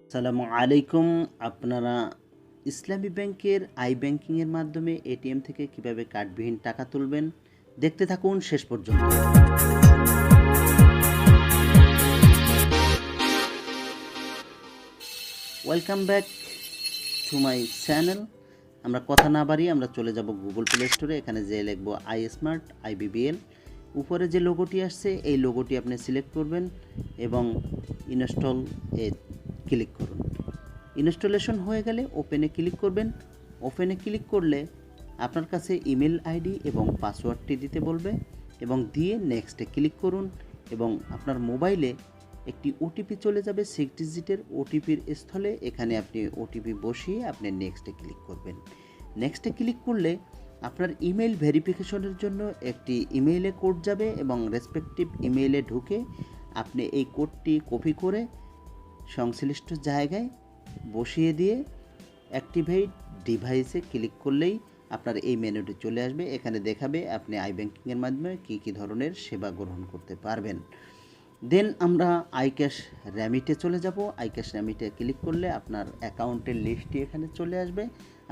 আসসালামু আলাইকুম। আপনারা ইসলামী ব্যাংকের ইব্যাংকিংয়ের মাধ্যমে এটিএম থেকে কিভাবে কার্ডবিহীন টাকা তুলবেন দেখতে থাকুন শেষ পর্যন্ত। Welcome back to my channel. আমরা কথা না বাড়িয়ে আমরা চলে যাব গুগল প্লে স্টোরে। এখানে যে লিখব ismart ibbl, উপরে যে লোগোটি আসছে এই লোগোটি আপনি সিলেক্ট করবেন এবং ইনস্টল এ ক্লিক করুন। ইনস্টলেশন হয়ে গেলে ওপেনে ক্লিক করবেন। ওপেনে ক্লিক করলে আপনার কাছে ইমেল আইডি এবং পাসওয়ার্ডটি দিতে বলবে এবং দিয়ে নেক্সটে ক্লিক করুন এবং আপনার মোবাইলে একটি ওটিপি চলে যাবে 6 ডিজিটের। ওটিপির স্থলে এখানে আপনি ওটিপি বসিয়ে আপনি নেক্সটে ক্লিক করবেন। নেক্সটে ক্লিক করলে আপনার ইমেল ভেরিফিকেশনের জন্য একটি ইমেইলে কোড যাবে এবং রেসপেক্টিভ ইমেইলে ঢুকে আপনি এই কোডটি কপি করে সংশ্লিষ্ট জায়গায় বসিয়ে দিয়ে অ্যাক্টিভেট ডিভাইসে ক্লিক করলেই আপনার এই মেনুটি চলে আসবে। এখানে দেখাবে আপনি iব্যাংকিংয়ের মাধ্যমে কী ধরনের সেবা গ্রহণ করতে পারবেন। দেন আমরা iCashRemit চলে যাব। iCashRemit ক্লিক করলে আপনার অ্যাকাউন্টের লিস্টটি এখানে চলে আসবে।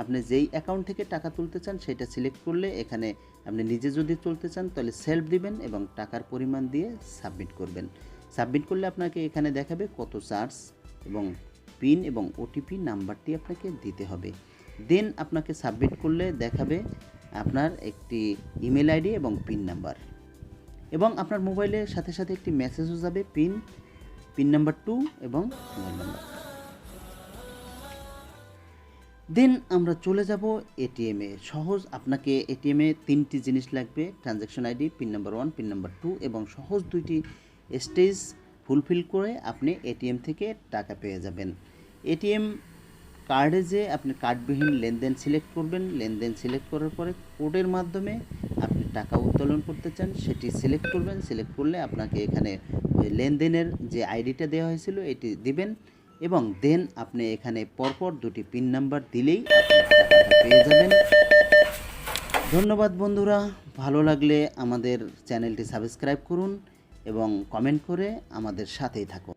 আপনি যেই অ্যাকাউন্ট থেকে টাকা তুলতে চান সেটা সিলেক্ট করলে এখানে আপনি নিজে যদি তুলতে চান তাহলে সেলফ দিবেন এবং টাকার পরিমাণ দিয়ে সাবমিট করবেন। সাবমিট করলে আপনাকে এখানে দেখাবে কত চার্জ এবং পিন এবং ওটিপি নাম্বারটি আপনাকে দিতে হবে। দেন আপনাকে সাবমিট করলে দেখাবে আপনার একটি ইমেল আইডি এবং পিন নাম্বার এবং আপনার মোবাইলের সাথে সাথে একটি মেসেজও যাবে পিন নাম্বার 2 এবং মোবাইল নাম্বার। দেন আমরা চলে যাব এটিএমে। সহজ আপনাকে এটিএমে 3টি জিনিস লাগবে: transaction ID, pin number 1, pin number 2 এবং সহজ 2টি স্টেজ ফুলফিল করে আপনি এটিএম থেকে টাকা পেয়ে যাবেন। এটিএম কার্ডে যে আপনি কার্ডবিহীন লেনদেন সিলেক্ট করবেন। লেনদেন সিলেক্ট করার পরে কোডের মাধ্যমে আপনি টাকা উত্তোলন করতে চান সেটি সিলেক্ট করবেন। সিলেক্ট করলে আপনাকে এখানে ওই লেনদেনের যে আইডিটা দেওয়া হয়েছিল এটি দিবেন এবং দেন আপনি এখানে পরপর 2টি পিন নাম্বার দিলেই আপনি টাকাটা পেয়ে যাবেন। ধন্যবাদ বন্ধুরা। ভালো লাগলে আমাদের চ্যানেলটি সাবস্ক্রাইব করুন এবং কমেন্ট করে আমাদের সাথেই থাকুন।